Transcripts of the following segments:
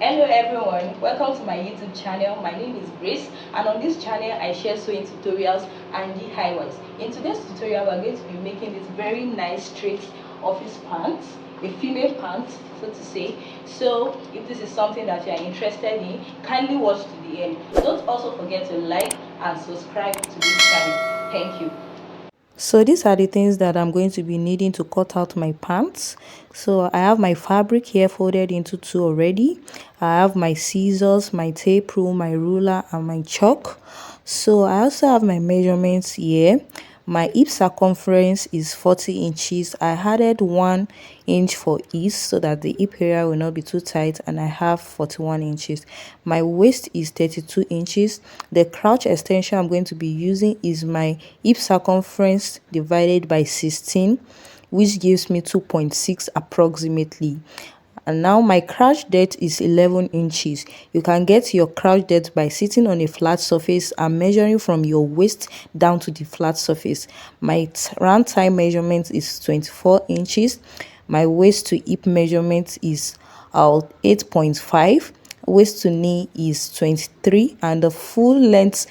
Hello everyone, welcome to my YouTube channel. My name is Grace, and on this channel I share sewing tutorials and DIYs. In today's tutorial we are going to be making this very nice straight office pants, a female pant so to say. So if this is something that you are interested in, kindly watch to the end. Don't also forget to like and subscribe to this channel. Thank you. So these are the things that I'm going to be needing to cut out my pants. So I have my fabric here folded into two already. I have my scissors, my tape rule, my ruler, and my chalk. So I also have my measurements here. My hip circumference is 40 inches. I added 1 inch for ease so that the hip area will not be too tight, and I have 41 inches. My waist is 32 inches. The crouch extension I'm going to be using is my hip circumference divided by 16, which gives me 2.6 approximately. And now my crouch depth is 11 inches. You can get your crouch depth by sitting on a flat surface and measuring from your waist down to the flat surface. My round thigh measurement is 24 inches. My waist to hip measurement is 8.5. Waist to knee is 23, and the full length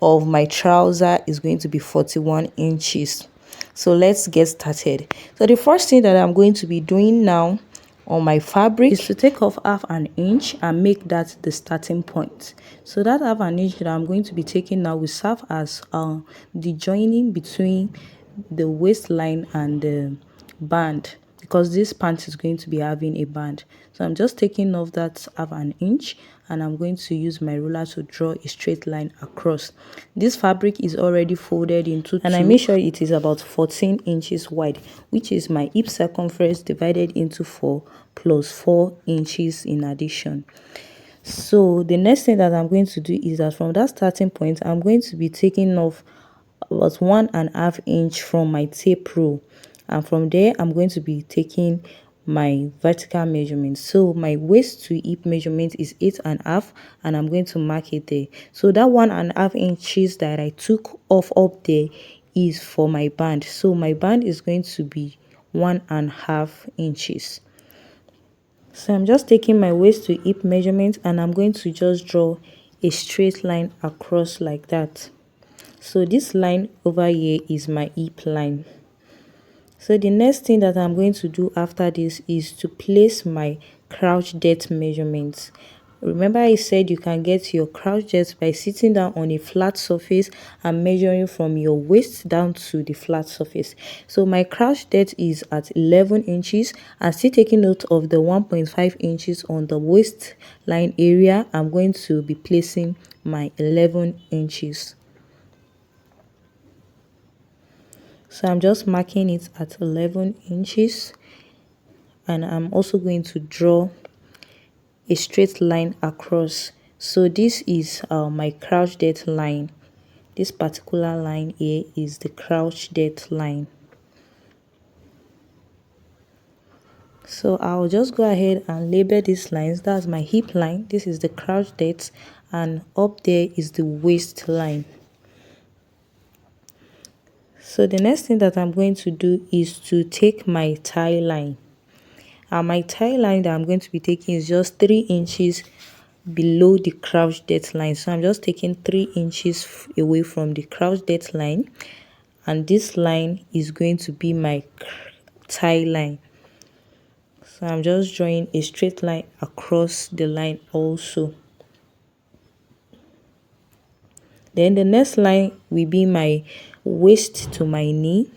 of my trouser is going to be 41 inches. So let's get started. So the first thing that I'm going to be doing now on my fabric is to take off half an inch and make that the starting point. So that half an inch that I'm going to be taking now will serve as the joining between the waistline and the band, because this pant is going to be having a band. So I'm just taking off that half an inch, and I'm going to use my ruler to draw a straight line across. This fabric is already folded into two, and I make sure it is about 14 inches wide, which is my hip circumference divided into 4 plus 4 inches in addition. So the next thing that I'm going to do is that from that starting point, I'm going to be taking off about 1.5 inch from my tape rule, and from there I'm going to be taking my vertical measurement. So my waist to hip measurement is 8.5, and I'm going to mark it there. So that 1.5 inches that I took off up there is for my band. So my band is going to be 1.5 inches. So I'm just taking my waist to hip measurement, and I'm going to just draw a straight line across like that. So this line over here is my hip line. So the next thing that I'm going to do after this is to place my crouch depth measurements. Remember I said you can get your crouch depth by sitting down on a flat surface and measuring from your waist down to the flat surface. So my crouch depth is at 11 inches. And still taking note of the 1.5 inches on the waistline area, I'm going to be placing my 11 inches. So I'm just marking it at 11 inches, and I'm also going to draw a straight line across. So this is my crouch depth line. This particular line here is the crouch depth line. So I'll just go ahead and label these lines. That's my hip line, this is the crouch depth, and up there is the waistline. So the next thing that I'm going to do is to take my thigh line. And my thigh line that I'm going to be taking is just 3 inches below the crouch depth line. So I'm just taking 3 inches away from the crouch depth line, and this line is going to be my thigh line. So I'm just drawing a straight line across the line also. Then the next line will be my waist to my knee.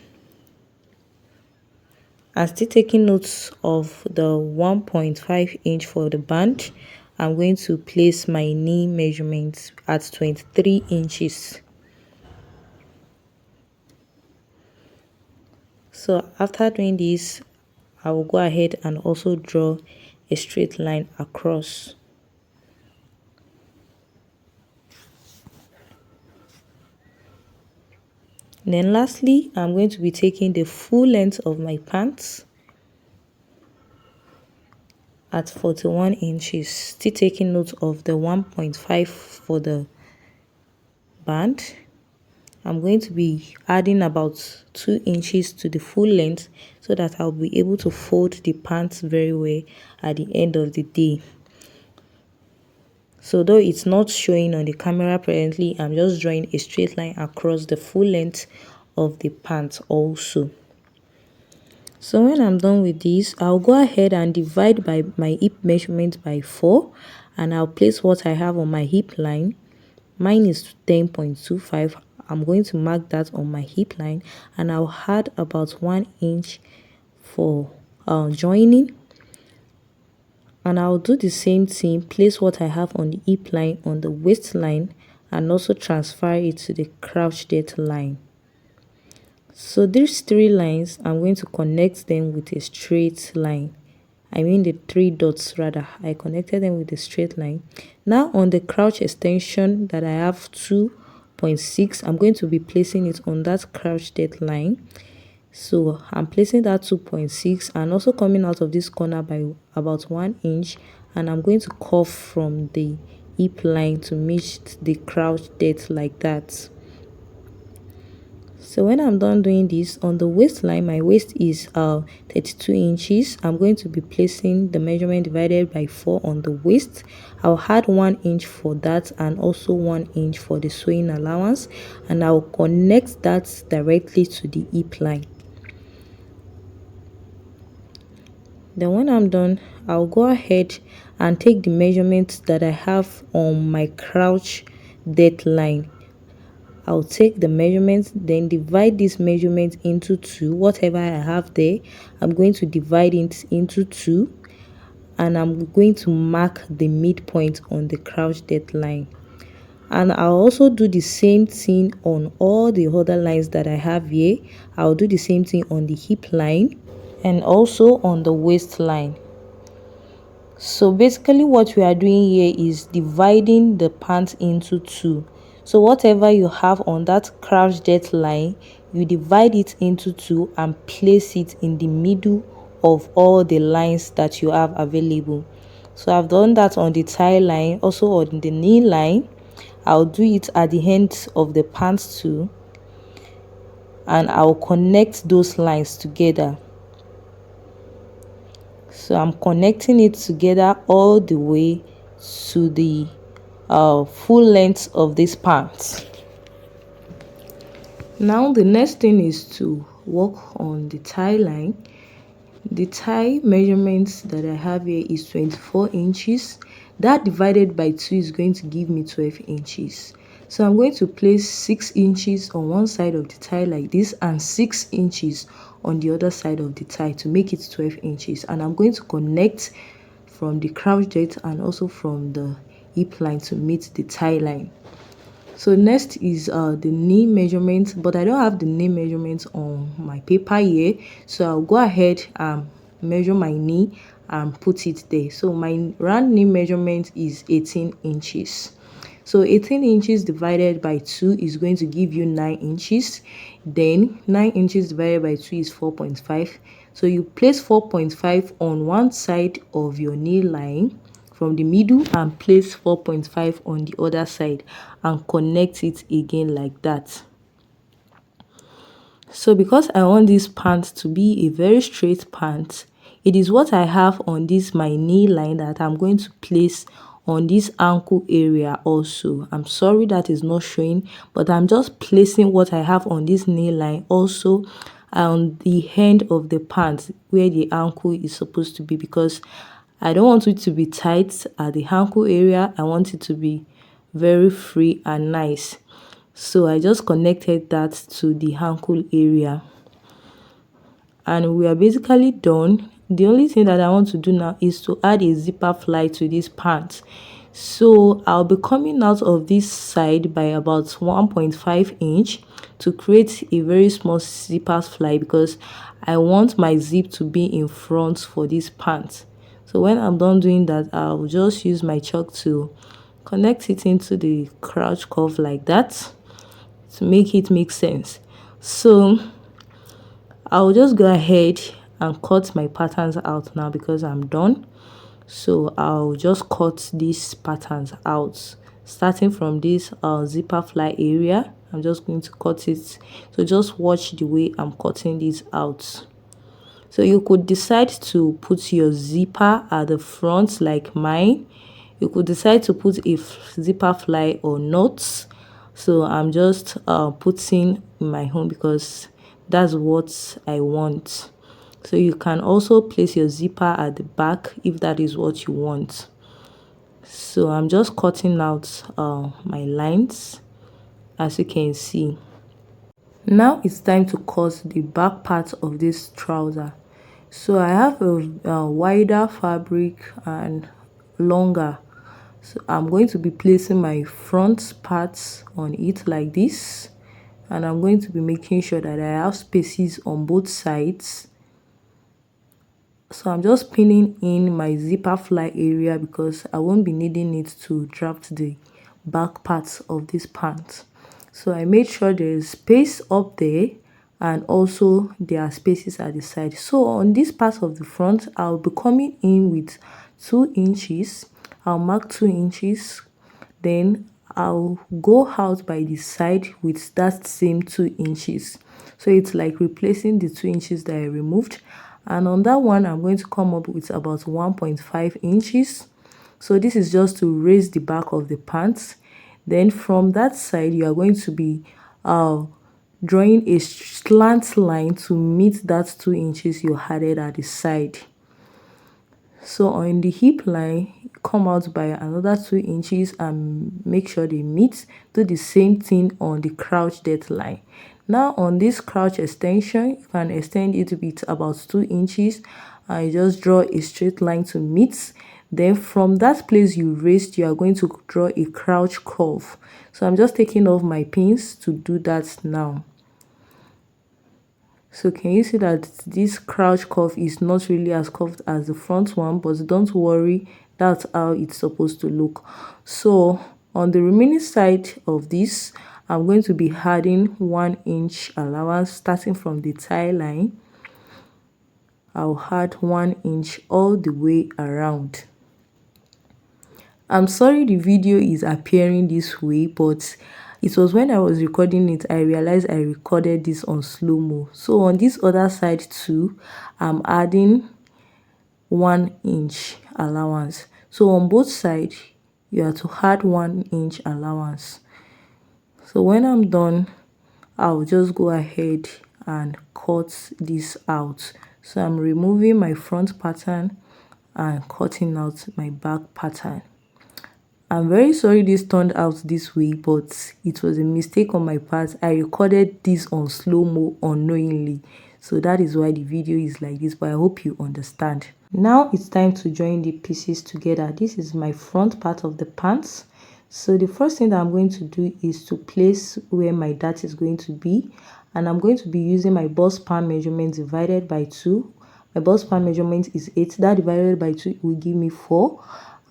I'm still taking notes of the 1.5 inch for the band. I'm going to place my knee measurement at 23 inches. So after doing this, I will go ahead and also draw a straight line across. Then lastly, I'm going to be taking the full length of my pants at 41 inches, still taking note of the 1.5 for the band. I'm going to be adding about 2 inches to the full length so that I'll be able to fold the pants very well at the end of the day. So though it's not showing on the camera presently, I'm just drawing a straight line across the full length of the pant also. So when I'm done with this, I'll go ahead and divide by my hip measurement by 4, and I'll place what I have on my hip line. Mine is 10.25. I'm going to mark that on my hip line, and I'll add about 1 inch for joining. And I'll do the same thing, place what I have on the hip line on the waistline, and also transfer it to the crouch depth line. So these 3 lines, I'm going to connect them with a straight line. I mean the 3 dots rather. I connected them with a straight line. Now on the crouch extension that I have 2.6, I'm going to be placing it on that crouch depth line. So I'm placing that 2.6 and also coming out of this corner by about 1 inch, and I'm going to curve from the hip line to meet the crouch depth like that. So when I'm done doing this, on the waistline, my waist is 32 inches. I'm going to be placing the measurement divided by 4 on the waist. I'll add 1 inch for that and also 1 inch for the sewing allowance, and I'll connect that directly to the hip line. Then when I'm done, I'll go ahead and take the measurements that I have on my crouch depth line. I'll take the measurements, then divide this measurement into 2. Whatever I have there, I'm going to divide it into 2, and I'm going to mark the midpoint on the crouch depth line. And I'll also do the same thing on all the other lines that I have here. I'll do the same thing on the hip line and also on the waistline. So basically what we are doing here is dividing the pant into 2. So whatever you have on that crouch depth line, you divide it into 2 and place it in the middle of all the lines that you have available. So I've done that on the thigh line, also on the knee line. I'll do it at the end of the pants too, and I'll connect those lines together. So I'm connecting it together all the way to the full length of this pants. Now the next thing is to work on the thigh line. The thigh measurements that I have here is 24 inches. That divided by 2 is going to give me 12 inches. So I'm going to place 6 inches on one side of the thigh like this and 6 inches on the other side of the thigh to make it 12 inches. And I'm going to connect from the crouch depth and also from the hip line to meet the thigh line. So next is the knee measurement, but I don't have the knee measurement on my paper here, so I'll go ahead and measure my knee and put it there. So my round knee measurement is 18 inches. So 18 inches divided by 2 is going to give you 9 inches. Then 9 inches divided by 2 is 4.5. So you place 4.5 on one side of your knee line from the middle and place 4.5 on the other side and connect it again like that. So because I want this pant to be a very straight pant, it is what I have on this my knee line that I'm going to place on this ankle area also. I'm sorry that is not showing, but I'm just placing what I have on this knee line also on the end of the pant where the ankle is supposed to be, because I don't want it to be tight at the ankle area. I want it to be very free and nice. So I just connected that to the ankle area. And we are basically done. The only thing that I want to do now is to add a zipper fly to this pant. So I'll be coming out of this side by about 1.5 inch to create a very small zipper fly, because I want my zip to be in front for this pant. So when I'm done doing that, I'll just use my chalk to connect it into the crouch curve like that to make it make sense. So I'll just go ahead and cut my patterns out now because I'm done. So I'll just cut these patterns out, starting from this zipper fly area. I'm just going to cut it. So just watch the way I'm cutting this out. So you could decide to put your zipper at the front like mine. You could decide to put a zipper fly or not. So I'm just putting my own because that's what I want. So you can also place your zipper at the back if that is what you want. So I'm just cutting out my lines, as you can see. Now it's time to cut the back part of this trouser. So I have a wider fabric and longer. So I'm going to be placing my front parts on it like this, and I'm going to be making sure that I have spaces on both sides. So I'm just pinning in my zipper fly area because I won't be needing it to draft the back parts of this pant. So I made sure there's space up there, and also there are spaces at the side. So on this part of the front, I'll be coming in with 2 inches. I'll mark 2 inches, then I'll go out by the side with that same 2 inches. So it's like replacing the 2 inches that I removed. And on that one, I'm going to come up with about 1.5 inches. So this is just to raise the back of the pants. Then from that side, you are going to be drawing a slant line to meet that 2 inches you added at the side. So on the hip line, come out by another 2 inches and make sure they meet. Do the same thing on the crouch depth line. Now on this crouch extension, you can extend it to be about 2 inches and you just draw a straight line to meet. Then from that place you raised, you are going to draw a crouch curve. So I'm just taking off my pins to do that now. So can you see that this crouch curve is not really as curved as the front one, but don't worry, that's how it's supposed to look. So on the remaining side of this, I'm going to be adding 1 inch allowance starting from the tie line. I'll add 1 inch all the way around. I'm sorry the video is appearing this way, but it was when I was recording it I realized I recorded this on slow-mo. So on this other side too, I'm adding 1 inch allowance. So on both sides you have to add 1 inch allowance. So when I'm done, I'll just go ahead and cut this out. So I'm removing my front pattern and cutting out my back pattern. I'm very sorry this turned out this way, but it was a mistake on my part. I recorded this on slow-mo unknowingly, so that is why the video is like this, but I hope you understand. Now it's time to join the pieces together. This is my front part of the pants. So the first thing that I'm going to do is to place where my dart is going to be, and I'm going to be using my bust span measurement divided by 2. My bust span measurement is 8. That divided by 2 will give me 4.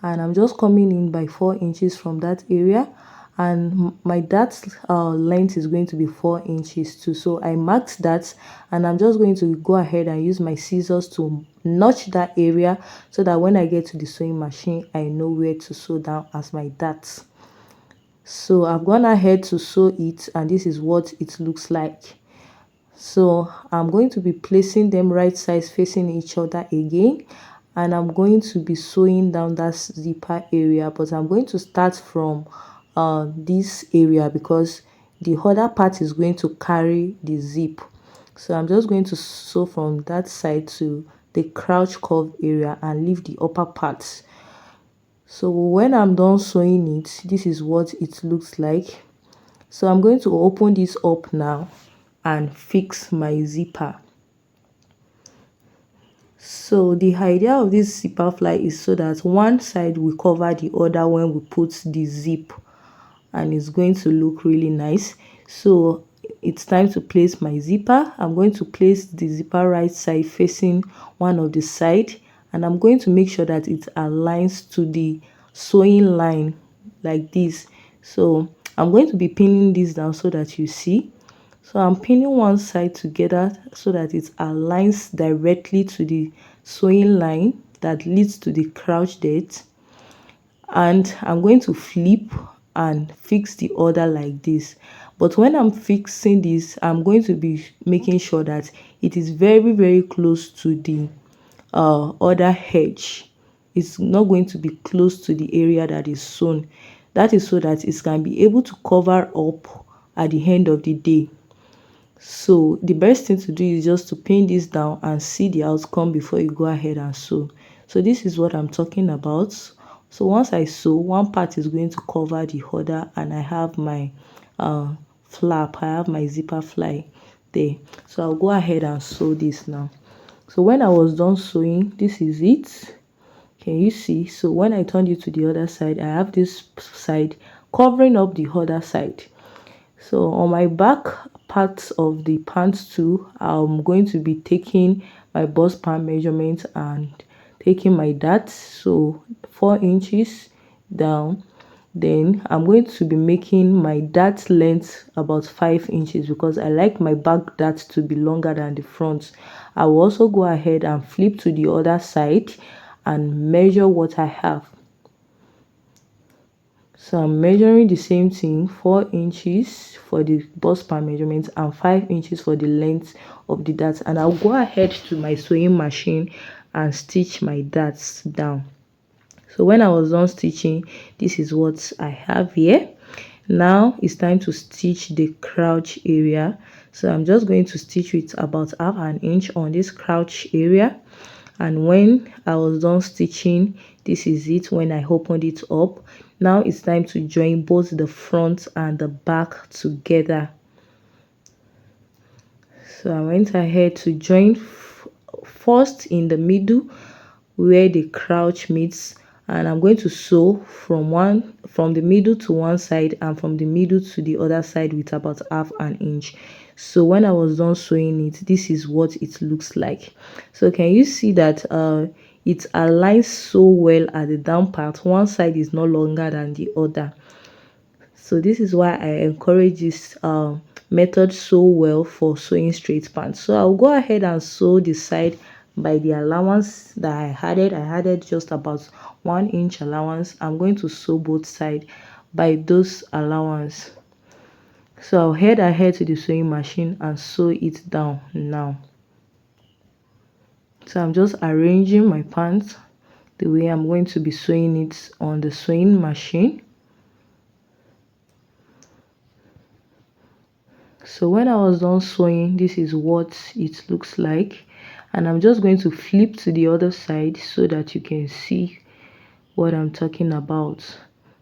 And I'm just coming in by 4 inches from that area, and my dart length is going to be 4 inches too. So I marked that, and I'm just going to go ahead and use my scissors to notch that area so that when I get to the sewing machine I know where to sew down as my dart. So I've gone ahead to sew it, and this is what it looks like. So I'm going to be placing them right sides facing each other again, and I'm going to be sewing down that zipper area, but I'm going to start from this area because the other part is going to carry the zip. So I'm just going to sew from that side to the crouch curve area and leave the upper parts. So when I'm done sewing it, this is what it looks like. So I'm going to open this up now and fix my zipper. So the idea of this zipper fly is so that one side will cover the other when we put the zip, and it's going to look really nice. So it's time to place my zipper. I'm going to place the zipper right side facing one of the side, and I'm going to make sure that it aligns to the sewing line like this. So I'm going to be pinning this down so that you see. So I'm pinning one side together so that it aligns directly to the sewing line that leads to the crouch depth, and I'm going to flip and fix the other like this. But when I'm fixing this, I'm going to be making sure that it is very close to the other edge. it's not going to be close to the area that is sewn. That is so that it can be able to cover up at the end of the day. So the best thing to do is just to pin this down and see the outcome before you go ahead and sew. So this is what I'm talking about. So once I sew, one part is going to cover the other, and I have my flap, I have my zipper fly there. So I'll go ahead and sew this now. So when I was done sewing, this is it. Can you see? So when I turned it to the other side, I have this side covering up the other side. So on my back parts of the pants too, I'm going to be taking my bust part measurement and taking my dart, so 4 inches down. Then I'm going to be making my dart length about 5 inches because I like my back dart to be longer than the front. I will also go ahead and flip to the other side and measure what I have. So I'm measuring the same thing, 4 inches for the bust part measurement and 5 inches for the length of the darts, and I'll go ahead to my sewing machine and stitch my darts down. So when I was done stitching, this is what I have here. Now it's time to stitch the crouch area. So I'm just going to stitch with about half an inch on this crouch area. And when I was done stitching, this is it when I opened it up. Now it's time to join both the front and the back together. So I went ahead to join first in the middle where the crouch meets, and I'm going to sew from the middle to one side and from the middle to the other side with about half an inch. So when I was done sewing it, this is what it looks like. So can you see that it aligns so well at the down part? One side is no longer than the other. So this is why I encourage this method so well for sewing straight pants. So I'll go ahead and sew the side by the allowance that I added just about 1 inch allowance. I'm going to sew both sides by those allowance. So I'll head ahead to the sewing machine and sew it down now. So I'm just arranging my pants the way I'm going to be sewing it on the sewing machine. So when I was done sewing, this is what it looks like, and I'm just going to flip to the other side so that you can see what I'm talking about.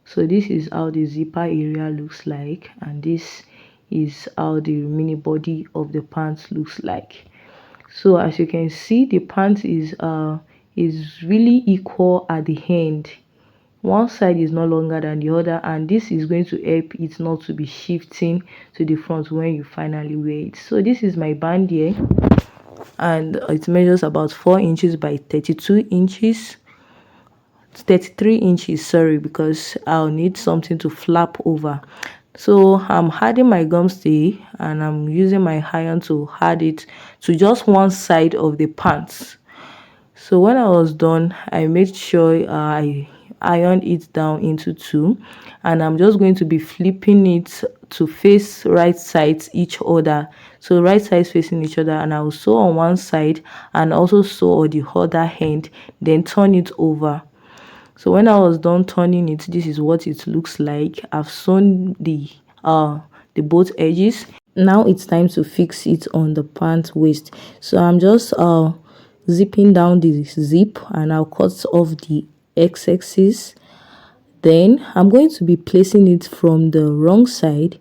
So this is how the zipper area looks like, and this is how the mini body of the pants looks like. So as you can see, the pant is really equal at the end. One side is no longer than the other, and this is going to help it not to be shifting to the front when you finally wear it. So this is my band here, and it measures about 4 inches by 32 inches, 33 inches, sorry, because I'll need something to flap over. So I'm adding my gum stay, and I'm using my iron to add it to just one side of the pants. So when I was done, I made sure I ironed it down into two, and I'm just going to be flipping it to face right sides each other. So right sides facing each other, and I will sew on one side and also sew on the other end, then turn it over. So when I was done turning it, this is what it looks like. I've sewn the both edges. Now it's time to fix it on the pant waist. So I'm just zipping down the zip, and I'll cut off the x-axis. Then I'm going to be placing it from the wrong side.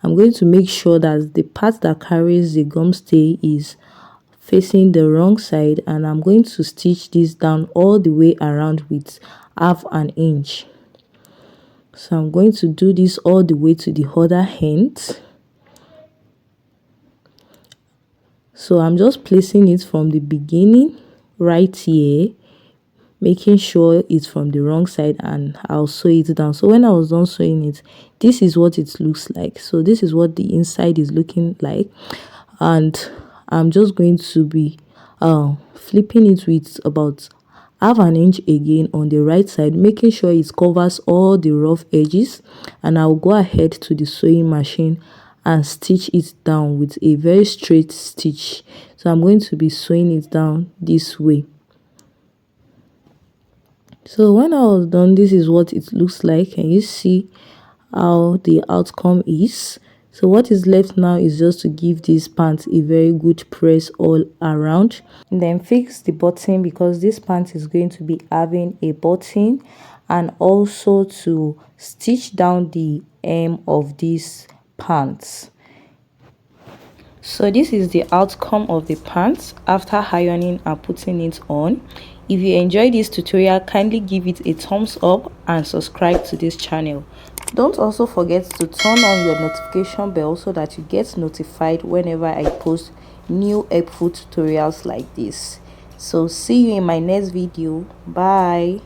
I'm going to make sure that the part that carries the gum stay is facing the wrong side, and I'm going to stitch this down all the way around with half an inch. So I'm going to do this all the way to the other end. So I'm just placing it from the beginning right here, making sure it's from the wrong side, and I'll sew it down. So when I was done sewing it, this is what it looks like. So this is what the inside is looking like, and I'm just going to be flipping it with about half an inch again on the right side, making sure it covers all the rough edges, and I'll go ahead to the sewing machine and stitch it down with a very straight stitch. So I'm going to be sewing it down this way. So when I was done, this is what it looks like. Can you see how the outcome is? So what is left now is just to give this pant a very good press all around, and then fix the button, because this pant is going to be having a button, and also to stitch down the hem of this pants. So this is the outcome of the pants after ironing and putting it on. If you enjoyed this tutorial, kindly give it a thumbs up and subscribe to this channel. Don't also forget to turn on your notification bell so that you get notified whenever I post new helpful tutorials like this. So see you in my next video. Bye.